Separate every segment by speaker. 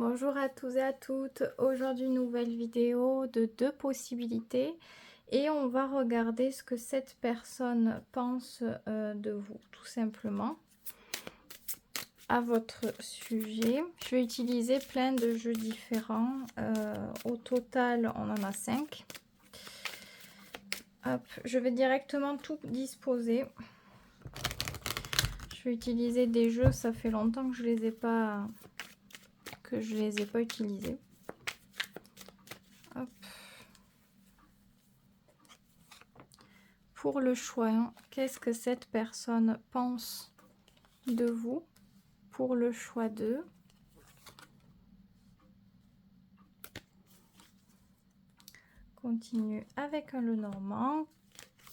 Speaker 1: Bonjour à tous et à toutes. Aujourd'hui, nouvelle vidéo de deux possibilités et on va regarder ce que cette personne pense de vous, tout simplement, à votre sujet. Je vais utiliser plein de jeux différents. Au total, on en a 5. Hop, je vais directement tout disposer. Je vais utiliser des jeux, ça fait longtemps que je les ai pas utilisés. Hop. Pour le choix, qu'est-ce que cette personne pense de vous? Pour le choix 2, continue avec un Lenormand,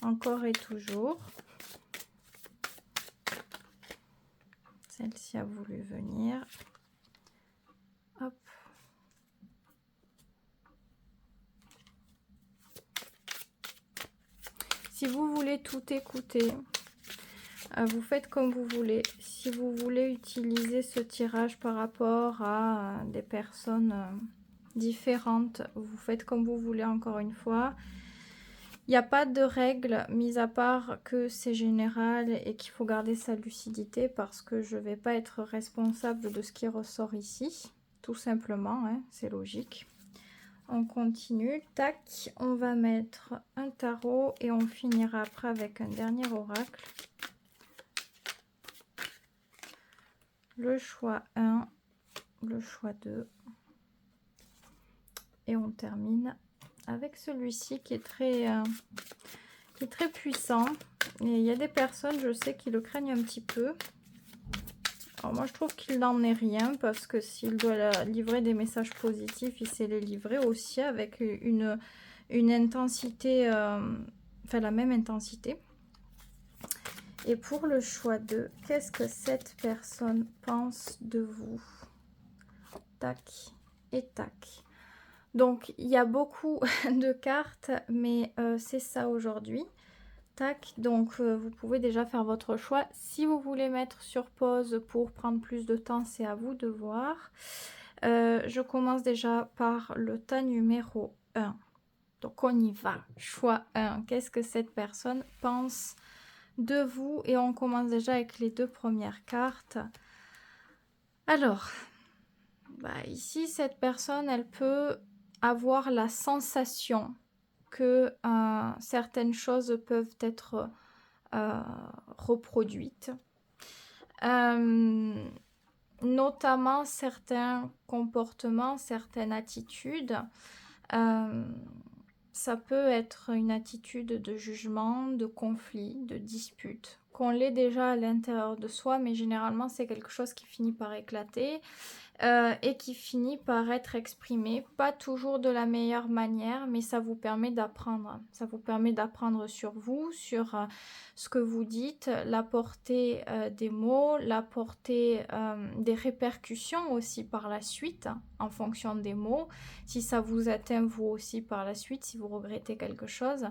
Speaker 1: encore et toujours. Celle-ci a voulu venir. Hop. Si vous voulez tout écouter, vous faites comme vous voulez. Si vous voulez utiliser ce tirage par rapport à des personnes différentes, vous faites comme vous voulez encore une fois. Il n'y a pas de règle, mis à part que c'est général et qu'il faut garder sa lucidité parce que je ne vais pas être responsable de ce qui ressort ici. Tout simplement, hein, c'est logique. On continue. Tac, on va mettre un tarot et on finira après avec un dernier oracle. Le choix 1, le choix 2. Et on termine avec celui-ci qui est très puissant. Et il y a des personnes, je sais, qui le craignent un petit peu. Alors moi, je trouve qu'il n'en est rien parce que s'il doit livrer des messages positifs, il sait les livrer aussi avec une intensité, enfin la même intensité. Et pour le choix 2, qu'est-ce que cette personne pense de vous? Tac et tac. Donc, il y a beaucoup de cartes, mais c'est ça aujourd'hui. Tac, donc vous pouvez déjà faire votre choix. Si vous voulez mettre sur pause pour prendre plus de temps, c'est à vous de voir. Je commence déjà par le tas numéro 1. Donc on y va. Choix 1. Qu'est-ce que cette personne pense de vous? Et on commence déjà avec les deux premières cartes. Alors, ici, cette personne, elle peut avoir la sensation que certaines choses peuvent être reproduites. Notamment certains comportements, certaines attitudes. Ça peut être une attitude de jugement, de conflit, de dispute, qu'on l'ait déjà à l'intérieur de soi, mais généralement c'est quelque chose qui finit par éclater et qui finit par être exprimé, pas toujours de la meilleure manière, mais ça vous permet d'apprendre. Ça vous permet d'apprendre sur vous, sur ce que vous dites, la portée des mots, la portée des répercussions aussi par la suite, en fonction des mots, si ça vous atteint vous aussi par la suite, si vous regrettez quelque chose.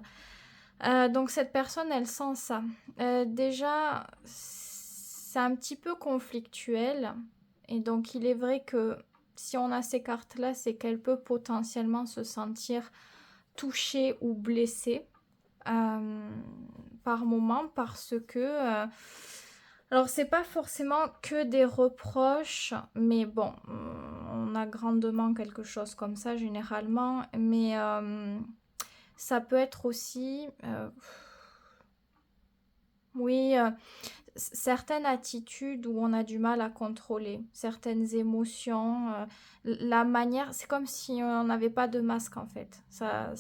Speaker 1: Donc cette personne, elle sent ça. Déjà, c'est un petit peu conflictuel. Et donc, il est vrai que si on a ces cartes-là, c'est qu'elle peut potentiellement se sentir touchée ou blessée par moment parce que... alors, c'est pas forcément que des reproches, mais bon, on a grandement quelque chose comme ça généralement, mais ça peut être aussi... oui... certaines attitudes où on a du mal à contrôler, certaines émotions, la manière, c'est comme si on n'avait pas de masque en fait, ça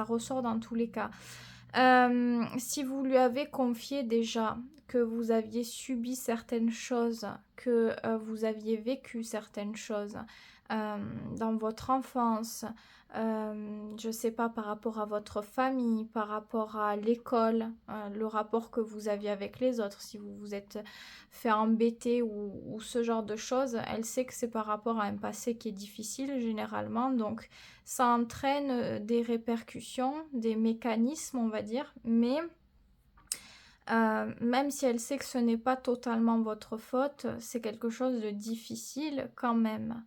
Speaker 1: ressort dans tous les cas. Si vous lui avez confié déjà que vous aviez subi certaines choses, que vous aviez vécu certaines choses dans votre enfance, je ne sais pas, par rapport à votre famille, par rapport à l'école, le rapport que vous aviez avec les autres, si vous vous êtes fait embêter ou ce genre de choses, elle sait que c'est par rapport à un passé qui est difficile généralement, donc ça entraîne des répercussions, des mécanismes on va dire, mais même si elle sait que ce n'est pas totalement votre faute, c'est quelque chose de difficile quand même.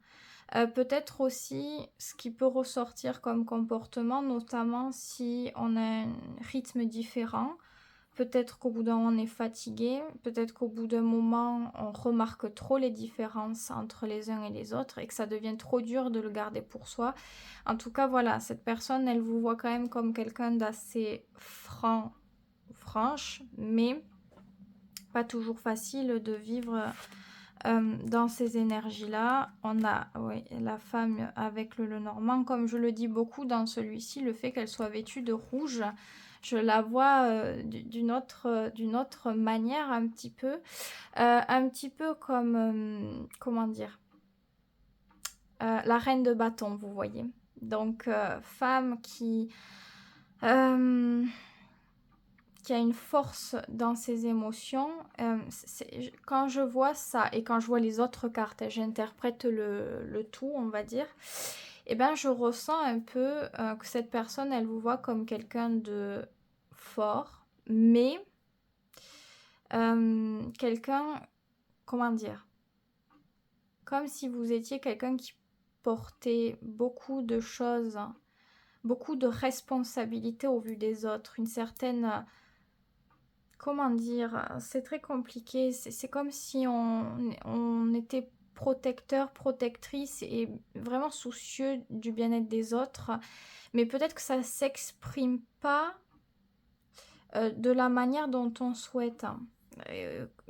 Speaker 1: Peut-être aussi ce qui peut ressortir comme comportement, notamment si on a un rythme différent. Peut-être qu'au bout d'un moment on est fatigué, peut-être qu'au bout d'un moment on remarque trop les différences entre les uns et les autres et que ça devient trop dur de le garder pour soi. En tout cas voilà, cette personne elle vous voit quand même comme quelqu'un d'assez franc, franche, mais pas toujours facile de vivre dans ces énergies-là. On a la femme avec le Lenormand, comme je le dis beaucoup dans celui-ci, le fait qu'elle soit vêtue de rouge, je la vois d'une autre manière un petit peu comme, comment dire, la reine de bâton, vous voyez. Donc, femme euh, qui a une force dans ses émotions. Quand je vois ça et quand je vois les autres cartes, j'interprète le tout, on va dire, et ben je ressens un peu que cette personne, elle vous voit comme quelqu'un de fort, mais quelqu'un, comment dire, comme si vous étiez quelqu'un qui portait beaucoup de choses, beaucoup de responsabilités au vu des autres, une certaine... comment dire, c'est très compliqué. C'est comme si on était protecteur, protectrice et vraiment soucieux du bien-être des autres. Mais peut-être que ça ne s'exprime pas de la manière dont on souhaite.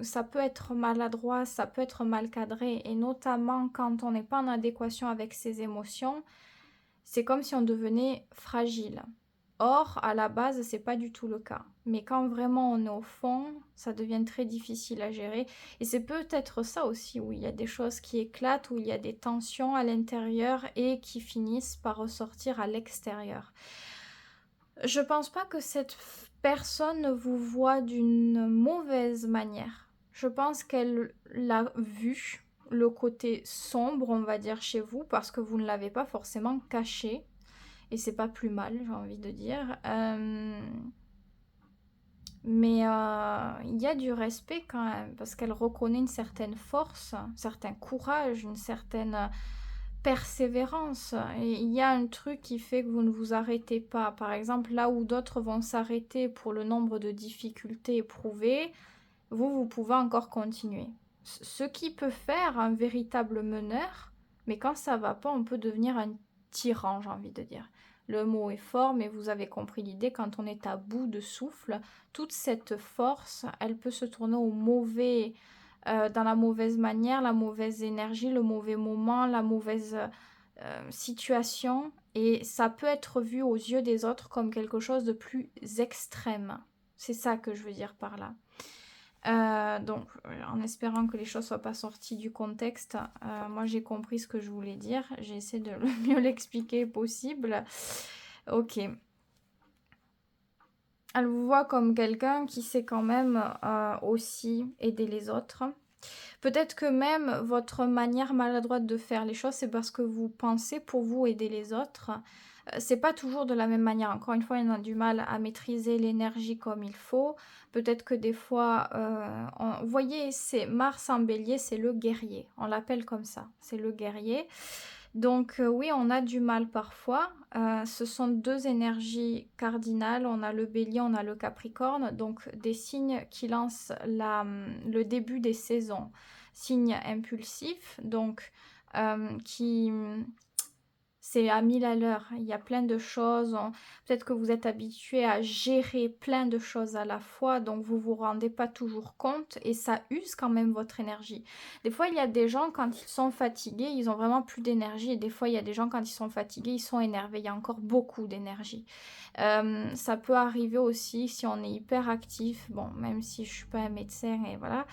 Speaker 1: Ça peut être maladroit, ça peut être mal cadré. Et notamment quand on n'est pas en adéquation avec ses émotions, c'est comme si on devenait fragile. Or, à la base, c'est pas du tout le cas. Mais quand vraiment on est au fond, ça devient très difficile à gérer. Et c'est peut-être ça aussi, où il y a des choses qui éclatent, où il y a des tensions à l'intérieur et qui finissent par ressortir à l'extérieur. Je pense pas que cette personne vous voit d'une mauvaise manière. Je pense qu'elle l'a vu, le côté sombre, on va dire, chez vous, parce que vous ne l'avez pas forcément caché. Et c'est pas plus mal, j'ai envie de dire. Mais il y a du respect quand même, parce qu'elle reconnaît une certaine force, un certain courage, une certaine persévérance. Et il y a un truc qui fait que vous ne vous arrêtez pas. Par exemple, là où d'autres vont s'arrêter pour le nombre de difficultés éprouvées, vous pouvez encore continuer. Ce qui peut faire un véritable meneur, mais quand ça va pas, on peut devenir un tyran, j'ai envie de dire. Le mot est fort, mais vous avez compris l'idée, quand on est à bout de souffle, toute cette force, elle peut se tourner au mauvais, dans la mauvaise manière, la mauvaise énergie, le mauvais moment, la mauvaise situation, et ça peut être vu aux yeux des autres comme quelque chose de plus extrême. C'est ça que je veux dire par là. Donc, en espérant que les choses soient pas sorties du contexte, moi j'ai compris ce que je voulais dire. J'ai essayé de le mieux l'expliquer possible. Ok. Elle vous voit comme quelqu'un qui sait quand même aussi aider les autres. Peut-être que même votre manière maladroite de faire les choses, c'est parce que vous pensez pour vous aider les autres. C'est pas toujours de la même manière. Encore une fois, il y en a du mal à maîtriser l'énergie comme il faut. Peut-être que des fois, vous voyez, c'est Mars en bélier, c'est le guerrier. On l'appelle comme ça, c'est le guerrier. Donc oui, on a du mal parfois. Ce sont deux énergies cardinales. On a le bélier, on a le capricorne. Donc des signes qui lancent le début des saisons. Signes impulsifs, donc qui... C'est à 1000 à l'heure. Il y a plein de choses. Peut-être que vous êtes habitué à gérer plein de choses à la fois, donc vous vous rendez pas toujours compte et ça use quand même votre énergie. Des fois, il y a des gens, quand ils sont fatigués, ils ont vraiment plus d'énergie. Et des fois, il y a des gens, quand ils sont fatigués, ils sont énervés. Il y a encore beaucoup d'énergie. Ça peut arriver aussi si on est hyper actif. Bon, même si je suis pas un médecin et voilà.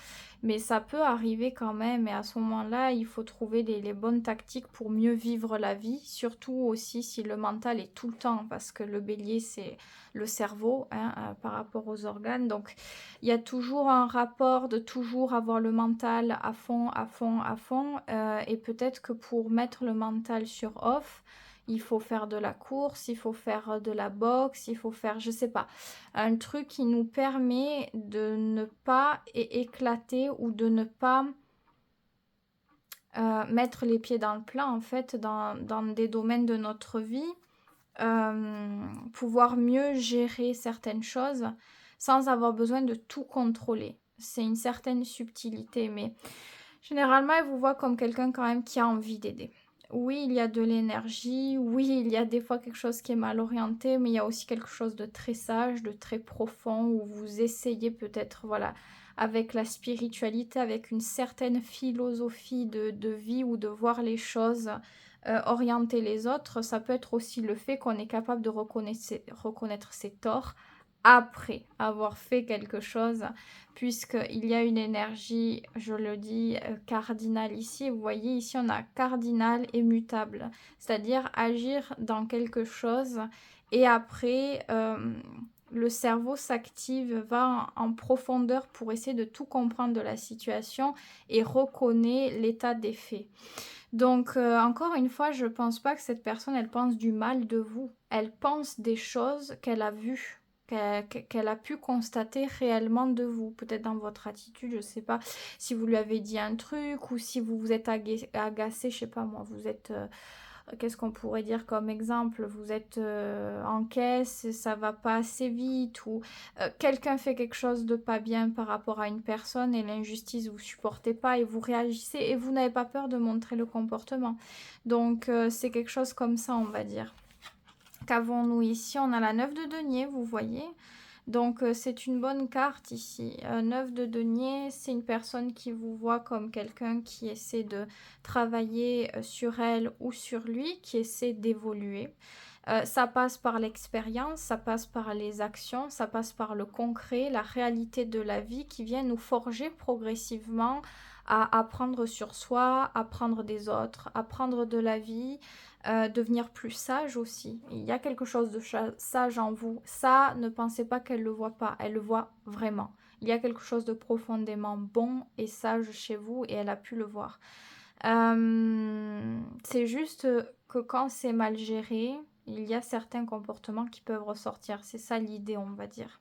Speaker 1: Mais ça peut arriver quand même. Et à ce moment-là, il faut trouver les bonnes tactiques pour mieux vivre la vie. Surtout aussi si le mental est tout le temps. Parce que le bélier, c'est le cerveau par rapport aux organes. Donc, il y a toujours un rapport de toujours avoir le mental à fond, à fond, à fond. Et peut-être que pour mettre le mental sur off, il faut faire de la course, il faut faire de la boxe, il faut faire, je sais pas, un truc qui nous permet de ne pas éclater ou de ne pas mettre les pieds dans le plat, en fait, dans des domaines de notre vie, pouvoir mieux gérer certaines choses sans avoir besoin de tout contrôler. C'est une certaine subtilité, mais généralement, elle vous voit comme quelqu'un quand même qui a envie d'aider. Oui, il y a de l'énergie, oui, il y a des fois quelque chose qui est mal orienté, mais il y a aussi quelque chose de très sage, de très profond, où vous essayez peut-être, voilà, avec la spiritualité, avec une certaine philosophie de vie ou de voir les choses, orienter les autres. Ça peut être aussi le fait qu'on est capable de reconnaître ses torts après avoir fait quelque chose, puisqu'il y a une énergie, je le dis, cardinale ici. Vous voyez, ici, on a cardinal et mutable, c'est-à-dire agir dans quelque chose et après, le cerveau s'active, va en profondeur pour essayer de tout comprendre de la situation et reconnaît l'état des faits. Donc, encore une fois, je pense pas que cette personne, elle pense du mal de vous. Elle pense des choses qu'elle a vues, qu'elle a pu constater réellement de vous. Peut-être dans votre attitude, je sais pas, si vous lui avez dit un truc ou si vous vous êtes agacé, je sais pas moi, vous êtes... qu'est-ce qu'on pourrait dire comme exemple? Vous êtes en caisse, ça va pas assez vite, ou quelqu'un fait quelque chose de pas bien par rapport à une personne et l'injustice vous supportez pas et vous réagissez et vous n'avez pas peur de montrer le comportement. Donc c'est quelque chose comme ça, on va dire. Qu'avons-nous ici? On a la 9 de denier, vous voyez. Donc c'est une bonne carte ici. 9 de denier, c'est une personne qui vous voit comme quelqu'un qui essaie de travailler sur elle ou sur lui, qui essaie d'évoluer. Ça passe par l'expérience, ça passe par les actions, ça passe par le concret, la réalité de la vie qui vient nous forger progressivement à apprendre sur soi, apprendre des autres, apprendre de la vie, devenir plus sage aussi. Il y a quelque chose de sage en vous. Ça, ne pensez pas qu'elle ne le voit pas, elle le voit vraiment. Il y a quelque chose de profondément bon et sage chez vous et elle a pu le voir. C'est juste que quand c'est mal géré, il y a certains comportements qui peuvent ressortir. C'est ça l'idée, on va dire.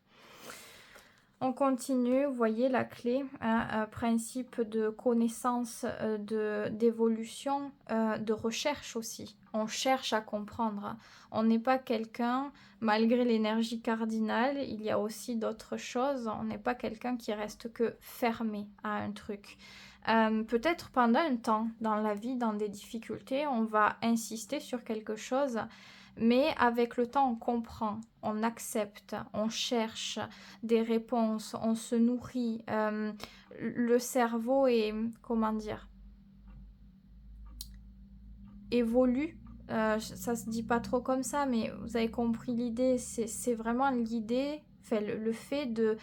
Speaker 1: On continue, vous voyez la clé, un principe de connaissance, d'évolution, de recherche aussi. On cherche à comprendre. On n'est pas quelqu'un, malgré l'énergie cardinale, il y a aussi d'autres choses. On n'est pas quelqu'un qui reste que fermé à un truc. Peut-être pendant un temps dans la vie, dans des difficultés, on va insister sur quelque chose, mais avec le temps, on comprend, on accepte, on cherche des réponses, on se nourrit. Le cerveau est, comment dire, évolue. Ça se dit pas trop comme ça, mais vous avez compris l'idée. C'est vraiment l'idée, enfin, le fait de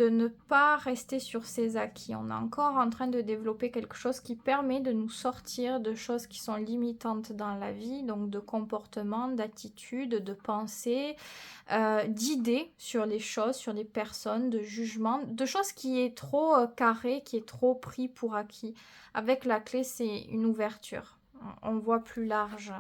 Speaker 1: ne pas rester sur ses acquis. On est encore en train de développer quelque chose qui permet de nous sortir de choses qui sont limitantes dans la vie, donc de comportements, d'attitudes, de pensées, d'idées sur les choses, sur les personnes, de jugements, de choses qui est trop carré, qui est trop pris pour acquis. Avec la clé, c'est une ouverture. On voit plus large.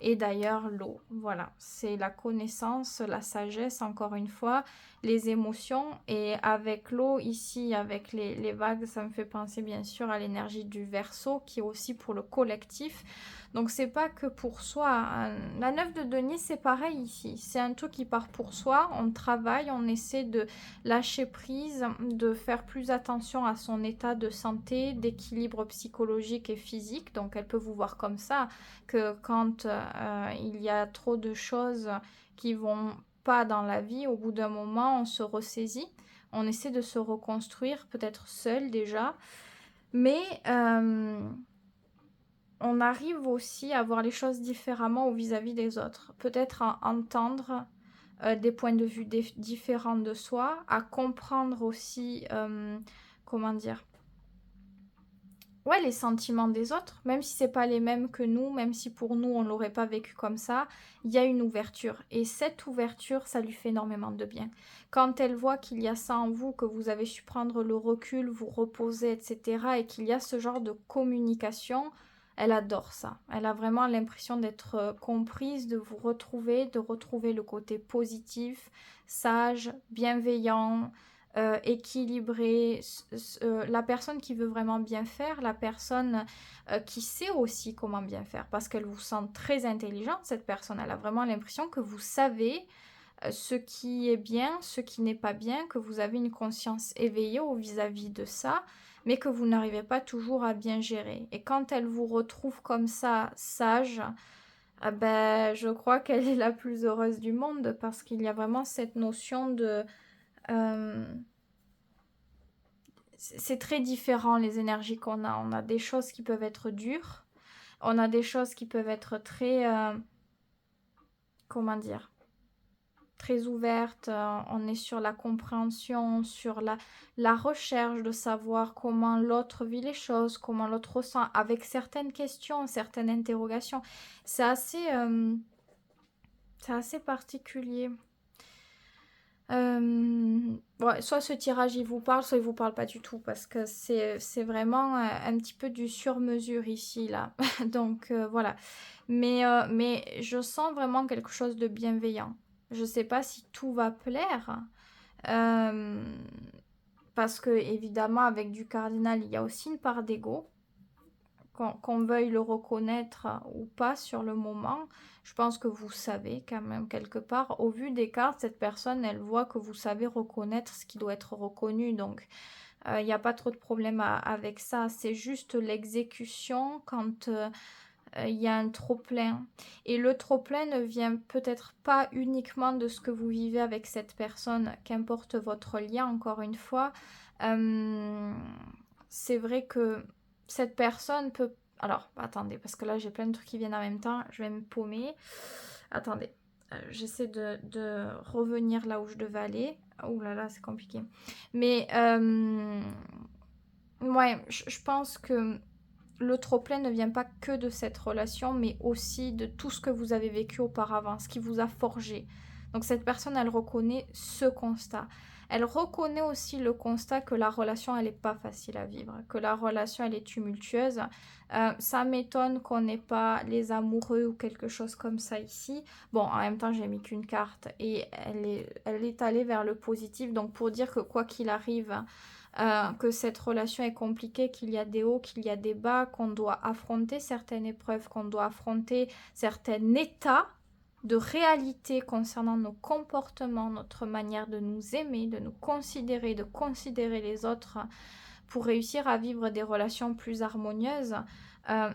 Speaker 1: Et d'ailleurs, l'eau, voilà, c'est la connaissance, la sagesse, encore une fois, les émotions. Et avec l'eau, ici, avec les vagues, ça me fait penser bien sûr à l'énergie du Verseau, qui est aussi pour le collectif. Donc, c'est pas que pour soi. La 9 de denier, c'est pareil ici. C'est un truc qui part pour soi. On travaille, on essaie de lâcher prise, de faire plus attention à son état de santé, d'équilibre psychologique et physique. Donc, elle peut vous voir comme ça, que quand il y a trop de choses qui vont pas dans la vie, au bout d'un moment, on se ressaisit. On essaie de se reconstruire, peut-être seul déjà. Mais on arrive aussi à voir les choses différemment vis-à-vis des autres. Peut-être à entendre des points de vue différents de soi, à comprendre aussi, comment dire, ouais, les sentiments des autres, même si c'est pas les mêmes que nous, même si pour nous on l'aurait pas vécu comme ça, il y a une ouverture. Et cette ouverture, ça lui fait énormément de bien. Quand elle voit qu'il y a ça en vous, que vous avez su prendre le recul, vous reposer, etc., et qu'il y a ce genre de communication, elle adore ça. Elle a vraiment l'impression d'être comprise, de vous retrouver, de retrouver le côté positif, sage, bienveillant, équilibrée, la personne qui veut vraiment bien faire, la personne qui sait aussi comment bien faire, parce qu'elle vous sent très intelligente, cette personne. Elle a vraiment l'impression que vous savez ce qui est bien, ce qui n'est pas bien, que vous avez une conscience éveillée vis-à-vis de ça, mais que vous n'arrivez pas toujours à bien gérer. Et quand elle vous retrouve comme ça, sage, ben, je crois qu'elle est la plus heureuse du monde, parce qu'il y a vraiment cette notion de... c'est très différent les énergies qu'on a. On a des choses qui peuvent être dures, on a des choses qui peuvent être très... comment dire, très ouverte, on est sur la compréhension, sur la recherche de savoir comment l'autre vit les choses, comment l'autre ressent, avec certaines questions, certaines interrogations. C'est assez particulier. Ouais, soit ce tirage il vous parle, soit il vous parle pas du tout, parce que c'est vraiment un petit peu du sur-mesure ici, là. Donc voilà. Mais je sens vraiment quelque chose de bienveillant. Je sais pas si tout va plaire, euh, parce que évidemment avec du cardinal, il y a aussi une part d'ego. Qu'on veuille le reconnaître ou pas sur le moment, je pense que vous savez quand même quelque part. Au vu des cartes, cette personne, elle voit que vous savez reconnaître ce qui doit être reconnu. Donc, il n'y a pas trop de problème avec ça. C'est juste l'exécution quand il y a un trop-plein. Et le trop-plein ne vient peut-être pas uniquement de ce que vous vivez avec cette personne, qu'importe votre lien, encore une fois. C'est vrai que cette personne peut... Alors, attendez, parce que là, j'ai plein de trucs qui viennent en même temps. Je vais me paumer. Attendez, j'essaie de revenir là où je devais aller. Ouh là là, c'est compliqué. Mais, ouais, je pense que le trop-plein ne vient pas que de cette relation, mais aussi de tout ce que vous avez vécu auparavant, ce qui vous a forgé. Donc cette personne, elle reconnaît ce constat. Elle reconnaît aussi le constat que la relation, elle n'est pas facile à vivre, que la relation, elle est tumultueuse. Ça m'étonne qu'on n'ait pas les amoureux ou quelque chose comme ça ici. Bon, en même temps, j'ai mis qu'une carte et elle est allée vers le positif. Donc pour dire que quoi qu'il arrive, que cette relation est compliquée, qu'il y a des hauts, qu'il y a des bas, qu'on doit affronter certaines épreuves, qu'on doit affronter certains états de réalité concernant nos comportements, notre manière de nous aimer, de nous considérer, de considérer les autres pour réussir à vivre des relations plus harmonieuses.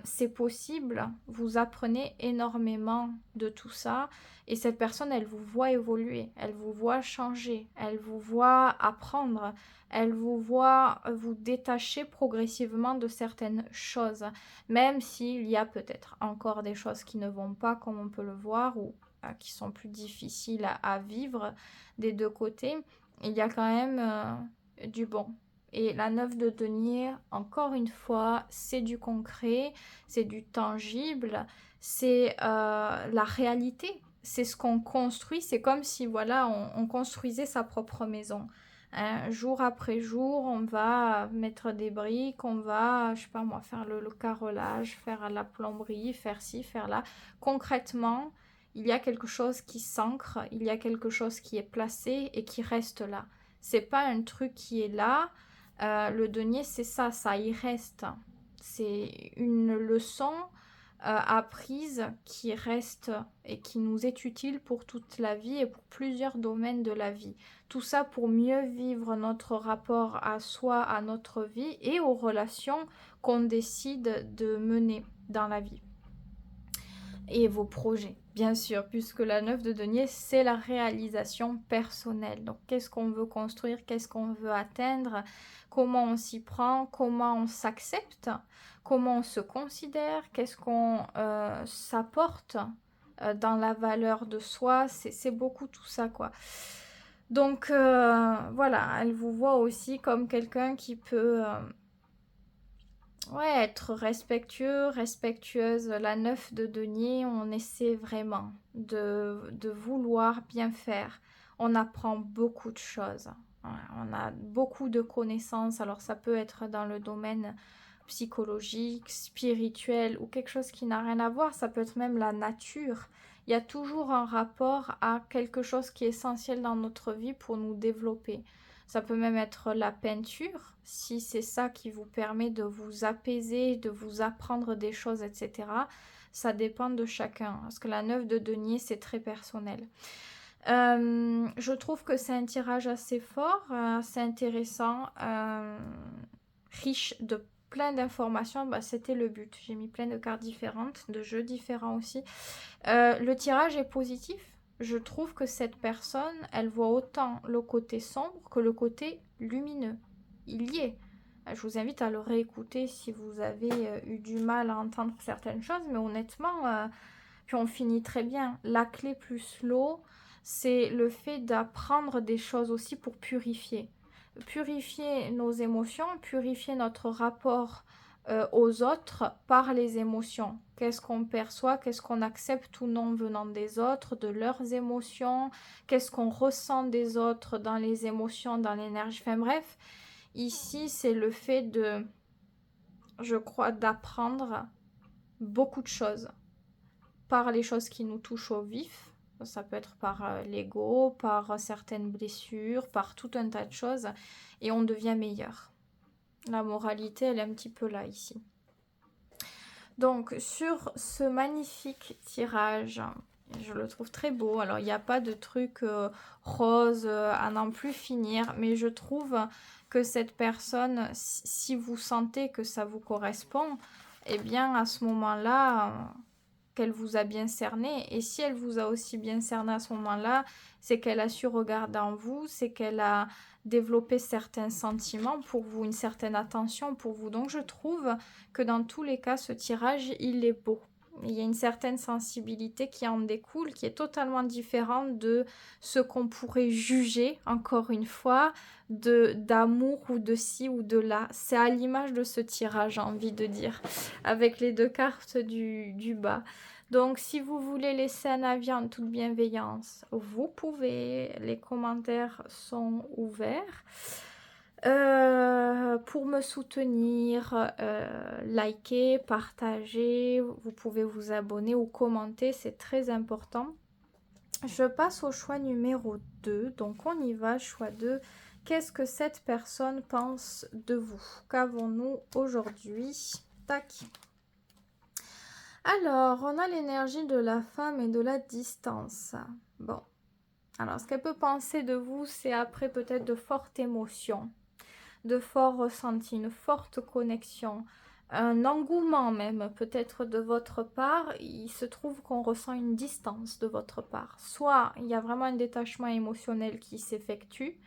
Speaker 1: C'est possible, vous apprenez énormément de tout ça et cette personne, elle vous voit évoluer, elle vous voit changer, elle vous voit apprendre, elle vous voit vous détacher progressivement de certaines choses, même s'il y a peut-être encore des choses qui ne vont pas comme on peut le voir ou qui sont plus difficiles à vivre des deux côtés, il y a quand même du bon. Et la 9 de denier, encore une fois, c'est du concret, c'est du tangible, c'est la réalité. C'est ce qu'on construit, c'est comme si voilà, on construisait sa propre maison. Hein, jour après jour, on va mettre des briques, on va, je sais pas moi, faire le carrelage, faire la plomberie, faire ci, faire là. Concrètement, il y a quelque chose qui s'ancre, il y a quelque chose qui est placé et qui reste là. C'est pas un truc qui est là. Le denier, c'est ça, ça y reste. C'est une leçon apprise qui reste et qui nous est utile pour toute la vie et pour plusieurs domaines de la vie. Tout ça pour mieux vivre notre rapport à soi, à notre vie et aux relations qu'on décide de mener dans la vie. Et vos projets, bien sûr, puisque la 9 de denier, c'est la réalisation personnelle. Donc, qu'est-ce qu'on veut construire, qu'est-ce qu'on veut atteindre, comment on s'y prend, comment on s'accepte, comment on se considère, qu'est-ce qu'on s'apporte dans la valeur de soi, c'est beaucoup tout ça, quoi. Donc, voilà, elle vous voit aussi comme quelqu'un qui peut... ouais, être respectueux, respectueuse. La 9 de denier, on essaie vraiment de vouloir bien faire. On apprend beaucoup de choses. Ouais, on a beaucoup de connaissances. Alors ça peut être dans le domaine psychologique, spirituel ou quelque chose qui n'a rien à voir. Ça peut être même la nature. Il y a toujours un rapport à quelque chose qui est essentiel dans notre vie pour nous développer. Ça peut même être la peinture, si c'est ça qui vous permet de vous apaiser, de vous apprendre des choses, etc. Ça dépend de chacun, parce que la 9 de denier, c'est très personnel. Je trouve que c'est un tirage assez fort, assez intéressant, riche de plein d'informations. Bah, c'était le but. J'ai mis plein de cartes différentes, de jeux différents aussi. Le tirage est positif. Je trouve que cette personne, elle voit autant le côté sombre que le côté lumineux. Il y est. Je vous invite à le réécouter si vous avez eu du mal à entendre certaines choses, mais honnêtement, puis on finit très bien. La clé plus l'eau, c'est le fait d'apprendre des choses aussi pour purifier. Purifier nos émotions, purifier notre rapport aux autres par les émotions. Qu'est-ce qu'on perçoit, qu'est-ce qu'on accepte ou non venant des autres, de leurs émotions, qu'est-ce qu'on ressent des autres dans les émotions, dans l'énergie. Enfin bref, ici c'est le fait de, je crois, d'apprendre beaucoup de choses par les choses qui nous touchent au vif. Ça peut être par l'ego, par certaines blessures, par tout un tas de choses. Et on devient meilleur. La moralité, elle est un petit peu là, ici. Donc, sur ce magnifique tirage, je le trouve très beau. Alors, il n'y a pas de truc rose à n'en plus finir. Mais je trouve que cette personne, si vous sentez que ça vous correspond, eh bien, à ce moment-là... qu'elle vous a bien cerné. Et si elle vous a aussi bien cerné à ce moment-là, c'est qu'elle a su regarder en vous, c'est qu'elle a développé certains sentiments pour vous, une certaine attention pour vous. Donc je trouve que dans tous les cas, ce tirage, il est beau. Il y a une certaine sensibilité qui en découle, qui est totalement différente de ce qu'on pourrait juger, encore une fois, d'amour ou de ci ou de là. C'est à l'image de ce tirage, j'ai envie de dire, avec les deux cartes du bas. Donc, si vous voulez laisser un avis en toute bienveillance, vous pouvez. Les commentaires sont ouverts. Pour me soutenir, likez, partagez, vous pouvez vous abonner ou commenter, c'est très important. Je passe au choix numéro 2, donc on y va, choix 2. Qu'est-ce que cette personne pense de vous? Qu'avons-nous aujourd'hui? Tac. Alors, on a l'énergie de la femme et de la distance. Bon, alors ce qu'elle peut penser de vous, c'est après peut-être de fortes émotions, de forts ressentis, une forte connexion, un engouement même peut-être de votre part. Il se trouve qu'on ressent une distance de votre part. Soit il y a vraiment un détachement émotionnel qui s'effectue,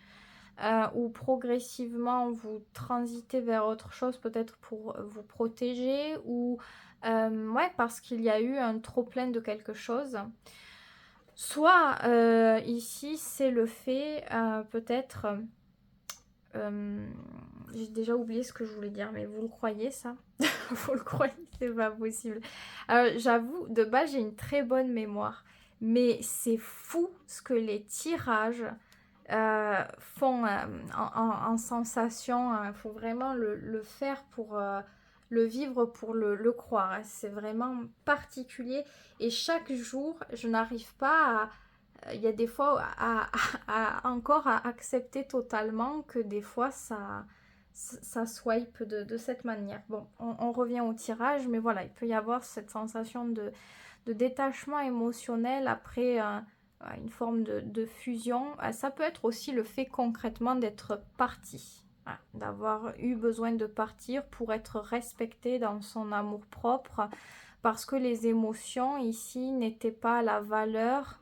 Speaker 1: ou progressivement vous transitez vers autre chose peut-être pour vous protéger, ou ouais, parce qu'il y a eu un trop plein de quelque chose. Soit ici c'est le fait peut-être j'ai déjà oublié ce que je voulais dire, mais vous le croyez ça? Vous le croyez? C'est pas possible. Alors j'avoue, de base j'ai une très bonne mémoire, mais c'est fou ce que les tirages font en sensation. Il faut vraiment le faire pour le vivre, pour le croire. C'est vraiment particulier. Et chaque jour, je n'arrive pas à... Il y a des fois encore à accepter totalement que des fois ça swipe de cette manière. Bon, on revient au tirage, mais voilà, il peut y avoir cette sensation de détachement émotionnel après une forme de fusion. Ça peut être aussi le fait concrètement d'être parti, d'avoir eu besoin de partir pour être respecté dans son amour-propre, parce que les émotions ici n'étaient pas à la valeur,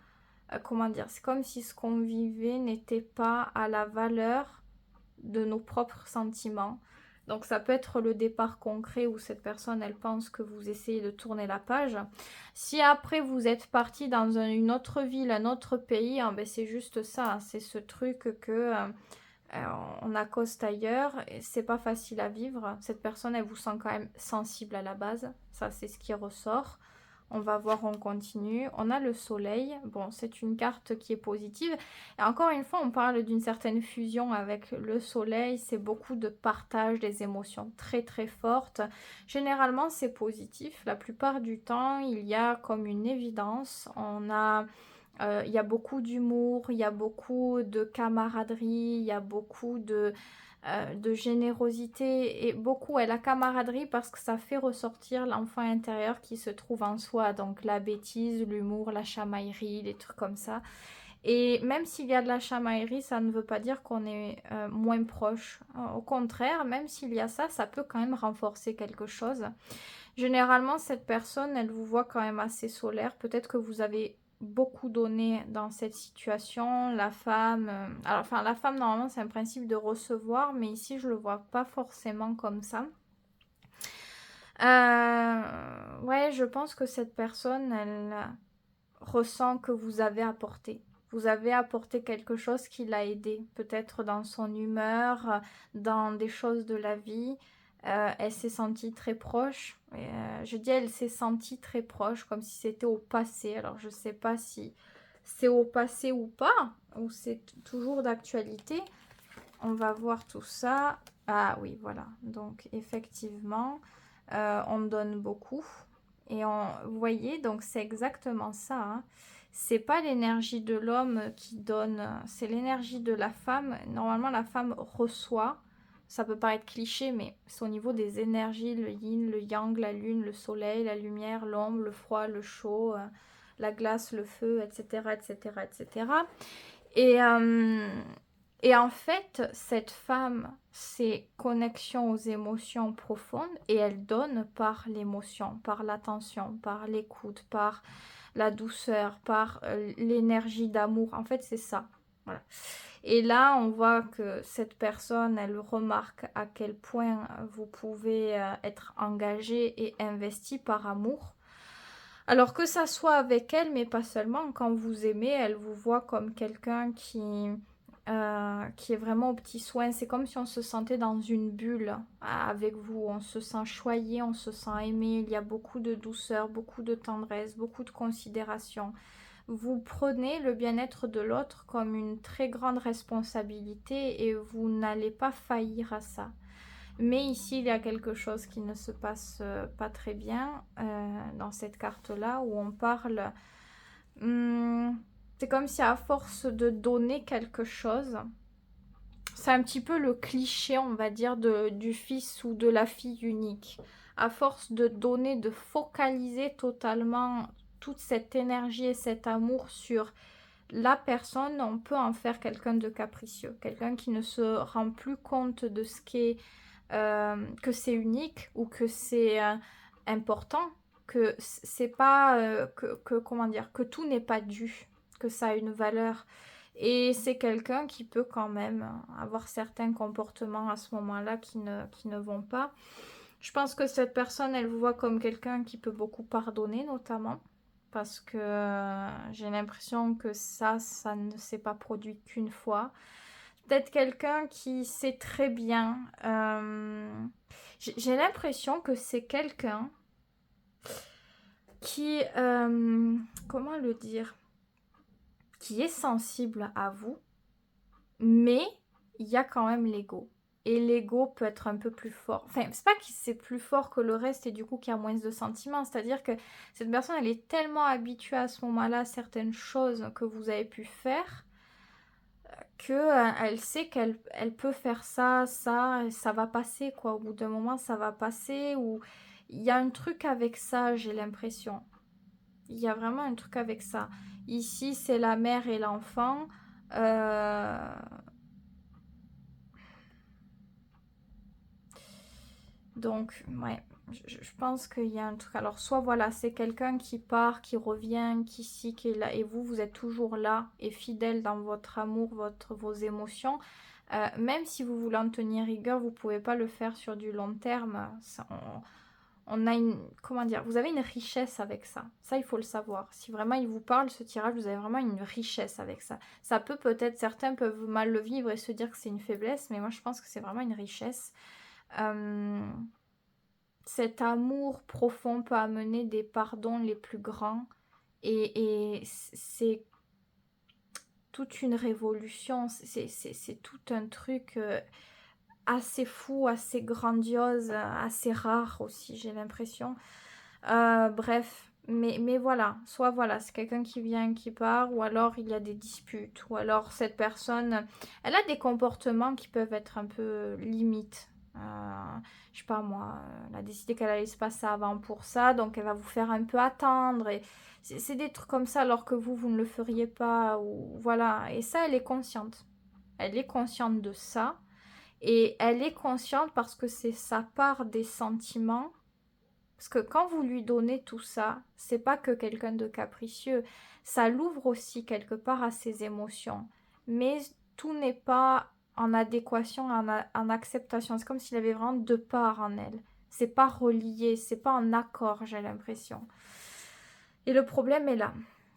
Speaker 1: comment dire, c'est comme si ce qu'on vivait n'était pas à la valeur de nos propres sentiments. Donc ça peut être le départ concret où cette personne, elle pense que vous essayez de tourner la page. Si après vous êtes parti dans une autre ville, un autre pays, hein, ben c'est juste ça, c'est ce truc que on accoste ailleurs, et c'est pas facile à vivre. Cette personne, elle vous sent quand même sensible à la base, ça c'est ce qui ressort. On va voir, on continue. On a le soleil. Bon, c'est une carte qui est positive. Et encore une fois, on parle d'une certaine fusion avec le soleil. C'est beaucoup de partage des émotions très très fortes. Généralement, c'est positif. La plupart du temps, il y a comme une évidence. On a Il y a beaucoup d'humour, il y a beaucoup de camaraderie, il y a beaucoup de générosité et beaucoup la camaraderie parce que ça fait ressortir l'enfant intérieur qui se trouve en soi. Donc la bêtise, l'humour, la chamaillerie, les trucs comme ça. Et même s'il y a de la chamaillerie, ça ne veut pas dire qu'on est moins proche. Au contraire, même s'il y a ça, ça peut quand même renforcer quelque chose. Généralement, cette personne, elle vous voit quand même assez solaire. Peut-être que vous avez beaucoup donné dans cette situation. La femme, alors, enfin, la femme, normalement, c'est un principe de recevoir, mais ici, je le vois pas forcément comme ça. Ouais, je pense que cette personne, elle ressent que vous avez apporté. Vous avez apporté quelque chose qui l'a aidé, peut-être dans son humeur, dans des choses de la vie. Elle s'est sentie très proche. Je dis elle s'est sentie très proche, comme si c'était au passé. Alors je ne sais pas si c'est au passé ou pas, ou c'est toujours d'actualité. On va voir tout ça. Ah oui, voilà. Donc effectivement, on donne beaucoup. Et vous voyez, donc c'est exactement ça. Hein. C'est pas l'énergie de l'homme qui donne, c'est l'énergie de la femme. Normalement, la femme reçoit. Ça peut paraître cliché, mais c'est au niveau des énergies, le yin, le yang, la lune, le soleil, la lumière, l'ombre, le froid, le chaud, la glace, le feu, etc., etc., etc. Et, et en fait, cette femme, c'est connexion aux émotions profondes et elle donne par l'émotion, par l'attention, par l'écoute, par la douceur, par l'énergie d'amour. En fait, c'est ça. Voilà. Et là, on voit que cette personne, elle remarque à quel point vous pouvez être engagé et investi par amour. Alors que ça soit avec elle, mais pas seulement, quand vous aimez, elle vous voit comme quelqu'un qui est vraiment au petit soin. C'est comme si on se sentait dans une bulle avec vous. On se sent choyé, on se sent aimé. Il y a beaucoup de douceur, beaucoup de tendresse, beaucoup de considération. Vous prenez le bien-être de l'autre comme une très grande responsabilité et vous n'allez pas faillir à ça. Mais ici, il y a quelque chose qui ne se passe pas très bien dans cette carte-là où on parle... c'est comme si à force de donner quelque chose, c'est un petit peu le cliché, on va dire, du fils ou de la fille unique. À force de donner, de focaliser totalement toute cette énergie et cet amour sur la personne, on peut en faire quelqu'un de capricieux, quelqu'un qui ne se rend plus compte de ce qu'est que c'est unique ou que c'est important, que c'est pas comment dire, que tout n'est pas dû, que ça a une valeur. Et c'est quelqu'un qui peut quand même avoir certains comportements à ce moment-là qui ne vont pas. Je pense que cette personne, elle vous voit comme quelqu'un qui peut beaucoup pardonner, notamment. Parce que j'ai l'impression que ça ne s'est pas produit qu'une fois. Peut-être quelqu'un qui sait très bien. J'ai l'impression que c'est quelqu'un qui, comment le dire, qui est sensible à vous, mais il y a quand même l'ego. Et l'ego peut être un peu plus fort. Enfin, c'est pas que c'est plus fort que le reste et du coup qu'il y a moins de sentiments. C'est-à-dire que cette personne, elle est tellement habituée à ce moment-là à certaines choses que vous avez pu faire que elle sait qu'elle peut faire ça, ça va passer quoi. Au bout d'un moment, ça va passer. Ou il y a un truc avec ça, j'ai l'impression. Il y a vraiment un truc avec ça. Ici, c'est la mère et l'enfant. Donc, ouais, je pense qu'il y a un truc. Alors, soit voilà, c'est quelqu'un qui part, qui revient, qui ici, qui est là, et vous êtes toujours là et fidèle dans votre amour, vos émotions. Même si vous voulez en tenir rigueur, vous ne pouvez pas le faire sur du long terme. On a une, comment dire, vous avez une richesse avec ça. Ça, il faut le savoir. Si vraiment il vous parle, ce tirage, vous avez vraiment une richesse avec ça. Ça peut-être, certains peuvent mal le vivre et se dire que c'est une faiblesse, mais moi, je pense que c'est vraiment une richesse. Cet amour profond peut amener des pardons les plus grands et c'est toute une révolution, c'est tout un truc assez fou, assez grandiose, assez rare aussi, j'ai l'impression. Bref, Mais voilà, soit voilà, c'est quelqu'un qui vient, qui part, ou alors il y a des disputes, ou alors cette personne, elle a des comportements qui peuvent être un peu limites. Je sais pas moi, elle a décidé qu'elle allait se passer avant pour ça, donc elle va vous faire un peu attendre, et c'est des trucs comme ça alors que vous ne le feriez pas, ou voilà, et ça, elle est consciente. Elle est consciente de ça, et elle est consciente parce que c'est sa part des sentiments. Parce que quand vous lui donnez tout ça, c'est pas que quelqu'un de capricieux, ça l'ouvre aussi quelque part à ses émotions. Mais tout n'est pas en adéquation, en acceptation. C'est comme s'il avait vraiment deux parts en elle. C'est pas relié, c'est pas en accord, j'ai l'impression. Et le problème est là.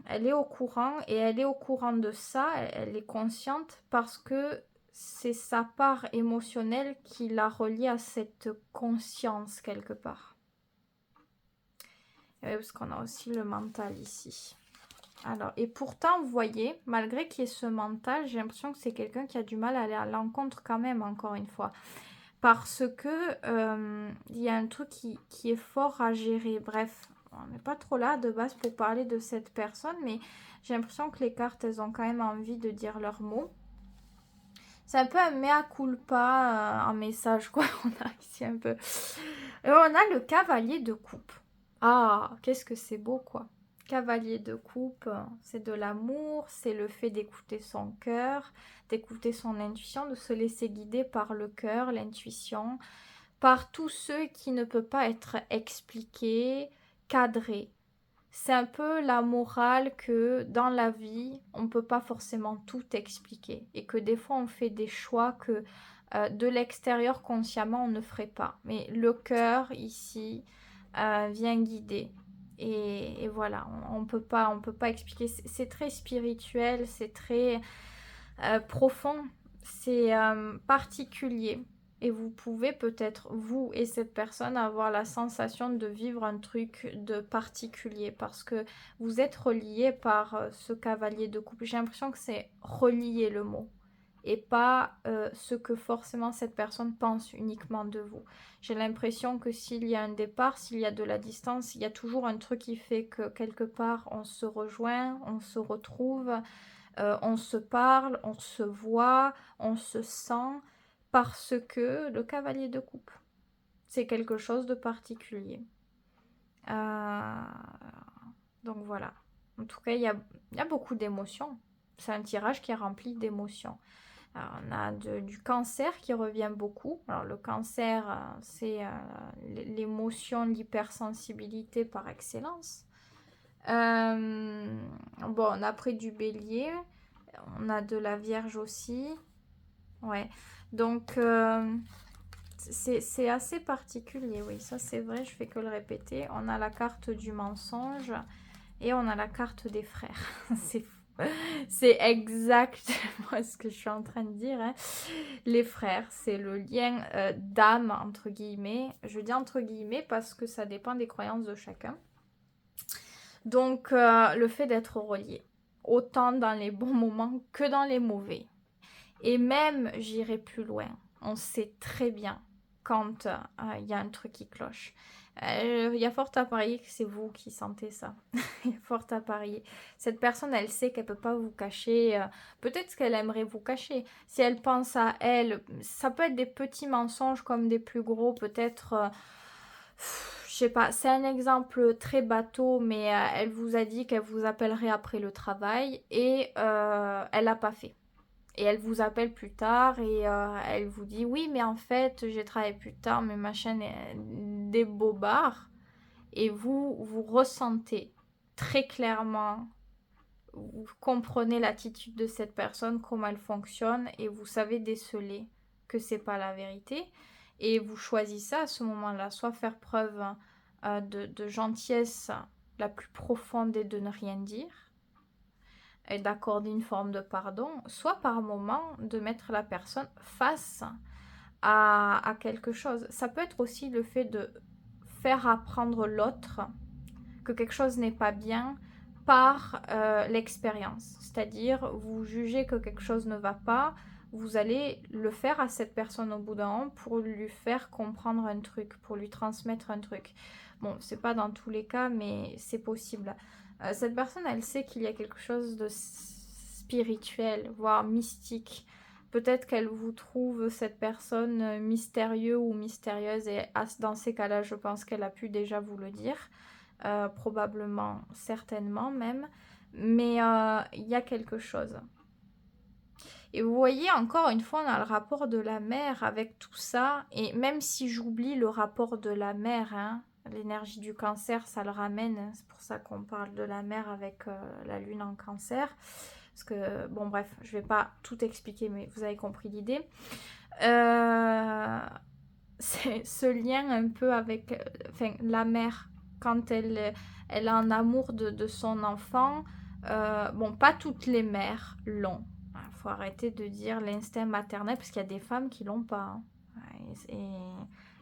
Speaker 1: Elle est au courant et elle est au courant de ça, elle est consciente parce que c'est sa part émotionnelle qui la relie à cette conscience quelque part. Oui, parce qu'on a aussi le mental ici. Alors, et pourtant, vous voyez, malgré qu'il y ait ce mental, j'ai l'impression que c'est quelqu'un qui a du mal à aller à l'encontre quand même, encore une fois. Parce que il y a un truc qui est fort à gérer. Bref, on n'est pas trop là de base pour parler de cette personne, mais j'ai l'impression que les cartes, elles ont quand même envie de dire leurs mots. C'est un peu un mea culpa en message, quoi. On a ici un peu. Et on a le cavalier de coupe. Ah, qu'est-ce que c'est beau, quoi. Cavalier de coupe, c'est de l'amour, c'est le fait d'écouter son cœur, d'écouter son intuition, de se laisser guider par le cœur, l'intuition, par tous ceux qui ne peuvent pas être expliqués, cadrés. C'est un peu la morale que dans la vie, on ne peut pas forcément tout expliquer et que des fois on fait des choix que de l'extérieur consciemment on ne ferait pas. Mais le cœur ici vient guider. Et voilà, on peut pas expliquer. C'est très spirituel, c'est très profond, c'est particulier. Et vous pouvez peut-être, vous et cette personne, avoir la sensation de vivre un truc de particulier parce que vous êtes relié par ce cavalier de coupe. J'ai l'impression que c'est relier le mot et pas ce que forcément cette personne pense uniquement de vous. J'ai l'impression que s'il y a un départ, s'il y a de la distance, il y a toujours un truc qui fait que quelque part on se rejoint, on se retrouve, on se parle, on se voit, on se sent, parce que le cavalier de coupe, c'est quelque chose de particulier. Donc voilà. En tout cas, il y a beaucoup d'émotions. C'est un tirage qui est rempli d'émotions. On a du cancer qui revient beaucoup. Alors le cancer, c'est l'émotion, l'hypersensibilité par excellence. Bon, on a pris du bélier. On a de la vierge aussi. Ouais. Donc, c'est assez particulier, oui. Ça, c'est vrai, je fais que le répéter. On a la carte du mensonge et on a la carte des frères. C'est fou. C'est exactement ce que je suis en train de dire. Hein. Les frères, c'est le lien d'âme, entre guillemets. Je dis entre guillemets parce que ça dépend des croyances de chacun. Donc, le fait d'être relié, autant dans les bons moments que dans les mauvais. Et même, j'irai plus loin, on sait très bien quand y a un truc qui cloche. Il y a fort à parier que c'est vous qui sentez ça. Il y a fort à parier. Cette personne, elle sait qu'elle ne peut pas vous cacher. Peut-être ce qu'elle aimerait vous cacher. Si elle pense à elle, ça peut être des petits mensonges comme des plus gros. Peut-être, je sais pas, c'est un exemple très bateau, mais elle vous a dit qu'elle vous appellerait après le travail et elle l'a pas fait. Et elle vous appelle plus tard et elle vous dit oui mais en fait j'ai travaillé plus tard mais ma chaîne est des bobards. Et vous ressentez très clairement, vous comprenez l'attitude de cette personne, comment elle fonctionne et vous savez déceler que c'est pas la vérité. Et vous choisissez à ce moment-là soit faire preuve de gentillesse la plus profonde et de ne rien dire et d'accorder une forme de pardon, soit par moment de mettre la personne face à quelque chose. Ça peut être aussi le fait de faire apprendre l'autre que quelque chose n'est pas bien par l'expérience. C'est-à-dire, vous jugez que quelque chose ne va pas, vous allez le faire à cette personne au bout d'un moment pour lui faire comprendre un truc, pour lui transmettre un truc. Bon, c'est pas dans tous les cas, mais c'est possible. Cette personne, elle sait qu'il y a quelque chose de spirituel, voire mystique. Peut-être qu'elle vous trouve, cette personne, mystérieux ou mystérieuse, et dans ces cas-là, je pense qu'elle a pu déjà vous le dire. Probablement, certainement même. Mais il y a quelque chose. Et vous voyez, encore une fois, on a le rapport de la mère avec tout ça. Et même si j'oublie le rapport de la mère, hein, l'énergie du cancer, ça le ramène. C'est pour ça qu'on parle de la mère avec la lune en cancer. Parce que, bon bref, je vais pas tout expliquer, mais vous avez compris l'idée. C'est ce lien un peu avec la mère, quand elle a un amour de son enfant. Bon, pas toutes les mères l'ont. Il faut arrêter de dire l'instinct maternel, parce qu'il y a des femmes qui l'ont pas. Hein.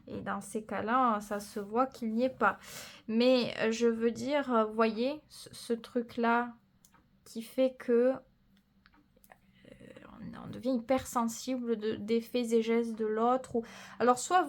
Speaker 1: Et dans ces cas-là, ça se voit qu'il n'y est pas. Mais je veux dire, voyez, ce truc-là qui fait que on devient hypersensible des faits et gestes de l'autre. Alors soit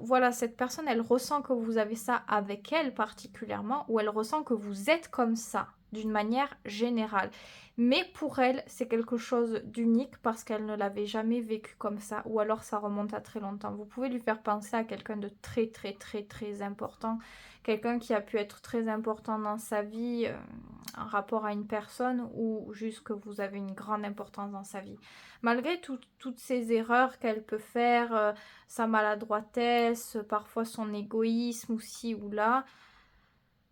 Speaker 1: voilà, cette personne, elle ressent que vous avez ça avec elle particulièrement, ou elle ressent que vous êtes comme ça d'une manière générale. Mais pour elle, c'est quelque chose d'unique parce qu'elle ne l'avait jamais vécu comme ça, ou alors ça remonte à très longtemps. Vous pouvez lui faire penser à quelqu'un de très très très très important, quelqu'un qui a pu être très important dans sa vie, en rapport à une personne, ou juste que vous avez une grande importance dans sa vie. Malgré toutes ces erreurs qu'elle peut faire, sa maladroitesse, parfois son égoïsme ou ci ou là,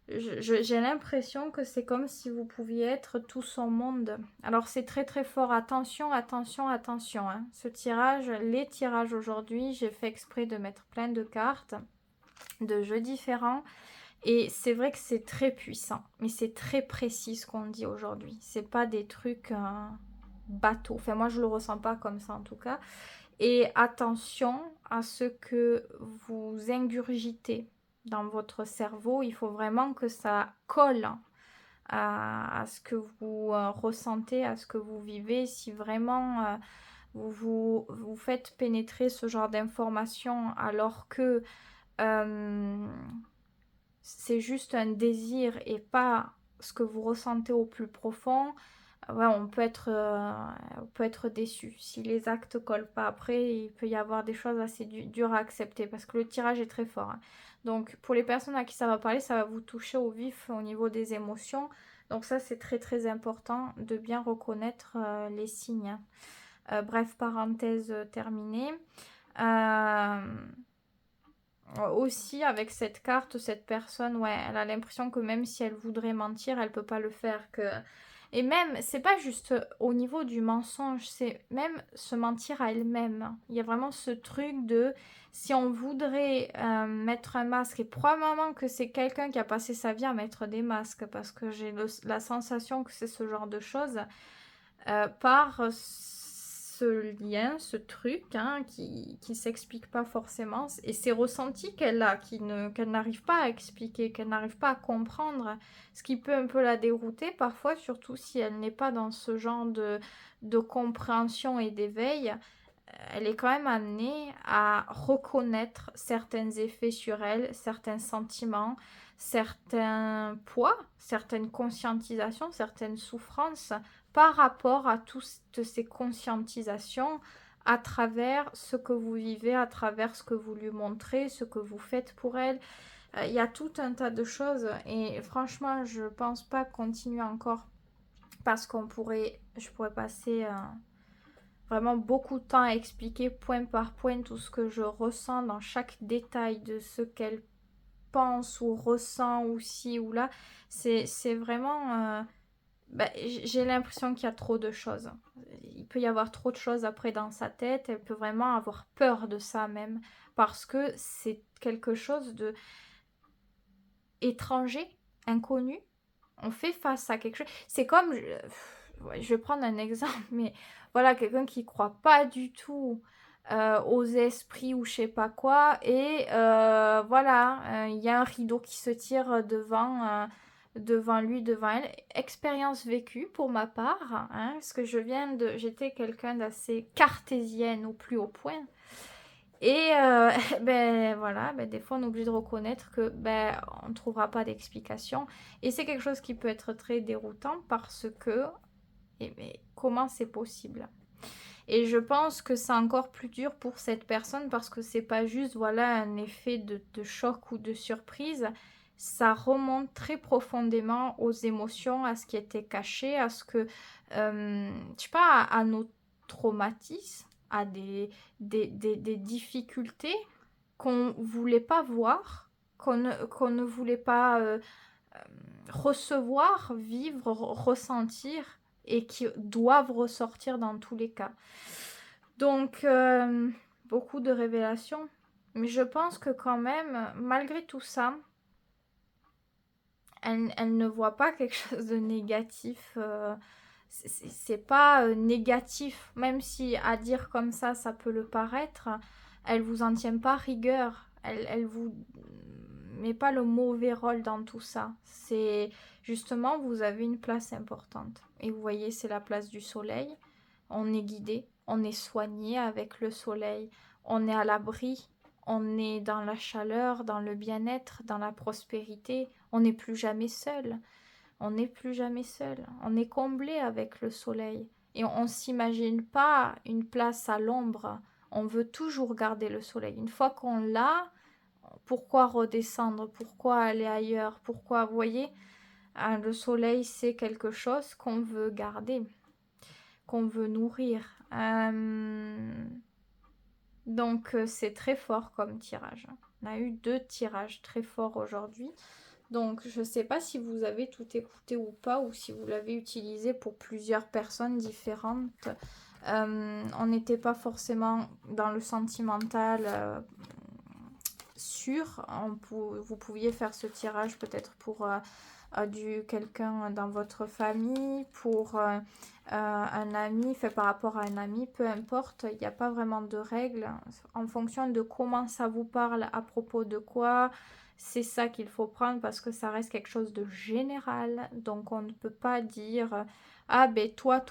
Speaker 1: j'ai l'impression que c'est comme si vous pouviez être tout son monde. Alors c'est très très fort, attention, attention, attention. Hein. Ce tirage, les tirages aujourd'hui, j'ai fait exprès de mettre plein de cartes, de jeux différents. Et c'est vrai que c'est très puissant, mais c'est très précis ce qu'on dit aujourd'hui. C'est pas des trucs bateaux. Enfin, moi, je le ressens pas comme ça en tout cas. Et attention à ce que vous ingurgitez dans votre cerveau. Il faut vraiment que ça colle à ce que vous ressentez, à ce que vous vivez. Si vraiment vous faites pénétrer ce genre d'informations alors que c'est juste un désir et pas ce que vous ressentez au plus profond, ouais, on peut être déçu. Si les actes collent pas après, il peut y avoir des choses assez dures à accepter parce que le tirage est très fort. Hein. Donc pour les personnes à qui ça va parler, ça va vous toucher au vif au niveau des émotions. Donc ça, c'est très très important de bien reconnaître les signes. Bref, parenthèse terminée. Aussi avec cette carte, cette personne, ouais, elle a l'impression que même si elle voudrait mentir, elle peut pas le faire. Et même, c'est pas juste au niveau du mensonge, c'est même se mentir à elle-même. Il y a vraiment ce truc de si on voudrait mettre un masque, et probablement que c'est quelqu'un qui a passé sa vie à mettre des masques, parce que j'ai la sensation que c'est ce genre de choses, par ce lien, ce truc hein, qui s'explique pas forcément, et ces ressentis qu'elle a, qu'elle n'arrive pas à expliquer, qu'elle n'arrive pas à comprendre, ce qui peut un peu la dérouter parfois, surtout si elle n'est pas dans ce genre de compréhension et d'éveil. Elle est quand même amenée à reconnaître certains effets sur elle, certains sentiments, certains poids, certaines conscientisations, certaines souffrances par rapport à toutes ces conscientisations à travers ce que vous vivez, à travers ce que vous lui montrez, ce que vous faites pour elle. Il y a tout un tas de choses et franchement, je pense pas continuer encore parce je pourrais passer vraiment beaucoup de temps à expliquer point par point tout ce que je ressens dans chaque détail de ce qu'elle pense ou ressent ou ci ou là. C'est vraiment... j'ai l'impression qu'il y a trop de choses. Il peut y avoir trop de choses après dans sa tête. Elle peut vraiment avoir peur de ça même. Parce que c'est quelque chose de étranger, inconnu. On fait face à quelque chose. C'est comme... Je vais prendre un exemple, mais voilà, quelqu'un qui croit pas du tout aux esprits ou je sais pas quoi. Et voilà, il y a un rideau qui se tire devant lui, devant elle. Expérience vécue pour ma part, hein, parce que j'étais quelqu'un d'assez cartésienne au plus haut point. Et ben voilà, ben, des fois on est obligé de reconnaître que ben on ne trouvera pas d'explication. Et c'est quelque chose qui peut être très déroutant parce que mais comment c'est possible? Et je pense que c'est encore plus dur pour cette personne parce que c'est pas juste voilà un effet de choc ou de surprise. Ça remonte très profondément aux émotions, à ce qui était caché, à ce que, je sais pas, à nos traumatismes, à des difficultés qu'on voulait pas voir, qu'on ne voulait pas recevoir, vivre, ressentir et qui doivent ressortir dans tous les cas. Donc, beaucoup de révélations. Mais je pense que quand même, malgré tout ça, elle ne voit pas quelque chose de négatif. C'est pas négatif, même si à dire comme ça peut le paraître. Elle vous en tient pas rigueur. Elle vous met pas le mauvais rôle dans tout ça. C'est justement, vous avez une place importante. Et vous voyez, c'est la place du soleil. On est guidé, on est soigné avec le soleil, on est à l'abri, on est dans la chaleur, dans le bien-être, dans la prospérité. On n'est plus jamais seul. On n'est plus jamais seul. On est comblé avec le soleil. Et on ne s'imagine pas une place à l'ombre. On veut toujours garder le soleil. Une fois qu'on l'a, pourquoi redescendre? Pourquoi aller ailleurs? Pourquoi, vous voyez, le soleil, c'est quelque chose qu'on veut garder, qu'on veut nourrir. Donc, c'est très fort comme tirage. On a eu 2 tirages très forts aujourd'hui. Donc, je ne sais pas si vous avez tout écouté ou pas, ou si vous l'avez utilisé pour plusieurs personnes différentes. On n'était pas forcément dans le sentimental sûr. Vous pouviez faire ce tirage peut-être pour quelqu'un dans votre famille, pour un ami, fait par rapport à un ami, peu importe, il n'y a pas vraiment de règles. En fonction de comment ça vous parle, à propos de quoi, c'est ça qu'il faut prendre parce que ça reste quelque chose de général. Donc on ne peut pas dire ah ben toi,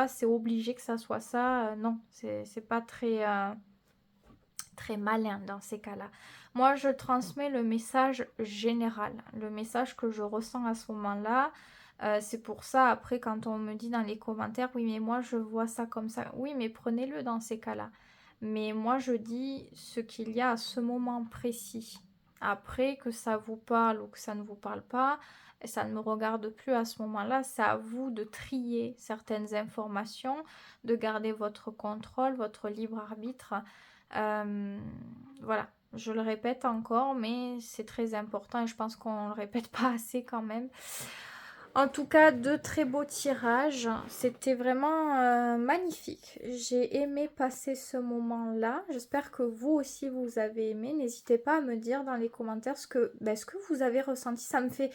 Speaker 1: c'est obligé que ça soit ça. Non, c'est pas très malin dans ces cas-là. Moi, je transmets le message général, le message que je ressens à ce moment-là. C'est pour ça, après, quand on me dit dans les commentaires, oui, mais moi, je vois ça comme ça. Oui, mais prenez-le dans ces cas-là. Mais moi, je dis ce qu'il y a à ce moment précis. Après, que ça vous parle ou que ça ne vous parle pas, ça ne me regarde plus à ce moment-là. C'est à vous de trier certaines informations, de garder votre contrôle, votre libre arbitre. Voilà, je le répète encore, mais c'est très important et je pense qu'on le répète pas assez quand même. En tout cas, 2 très beaux tirages. C'était vraiment magnifique. J'ai aimé passer ce moment-là. J'espère que vous aussi vous avez aimé. N'hésitez pas à me dire dans les commentaires ce que vous avez ressenti. Ça me fait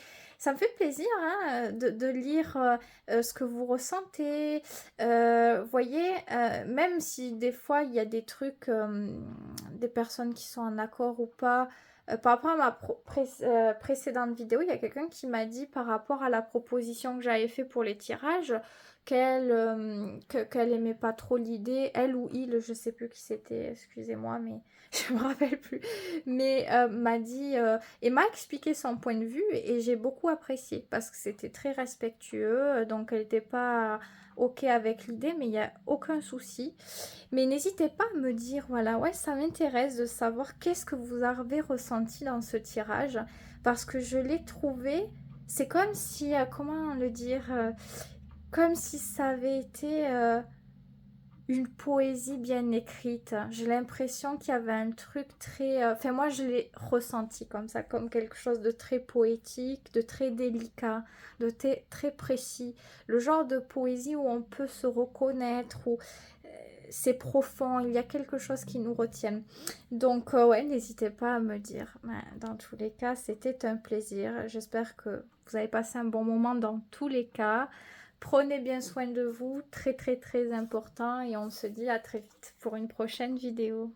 Speaker 1: plaisir hein, de lire ce que vous ressentez. Voyez, même si des fois il y a des trucs, des personnes qui sont en accord ou pas. Par rapport à ma précédente vidéo, il y a quelqu'un qui m'a dit par rapport à la proposition que j'avais fait pour les tirages qu'elle aimait pas trop l'idée, elle ou il, je sais plus qui c'était, excusez-moi, mais je me rappelle plus, mais m'a dit et m'a expliqué son point de vue et j'ai beaucoup apprécié parce que c'était très respectueux, donc elle n'était pas ok avec l'idée, mais il n'y a aucun souci. Mais n'hésitez pas à me dire, voilà, ouais, ça m'intéresse de savoir qu'est-ce que vous avez ressenti dans ce tirage. Parce que je l'ai trouvé, c'est comme si, comment le dire, comme si ça avait été une poésie bien écrite. J'ai l'impression qu'il y avait un truc très... Enfin, moi, je l'ai ressenti comme ça, comme quelque chose de très poétique, de très délicat, de très précis. Le genre de poésie où on peut se reconnaître, où c'est profond, il y a quelque chose qui nous retient. Donc, ouais, n'hésitez pas à me dire. Dans tous les cas, c'était un plaisir. J'espère que vous avez passé un bon moment dans tous les cas. Prenez bien soin de vous, très très très important, et on se dit à très vite pour une prochaine vidéo.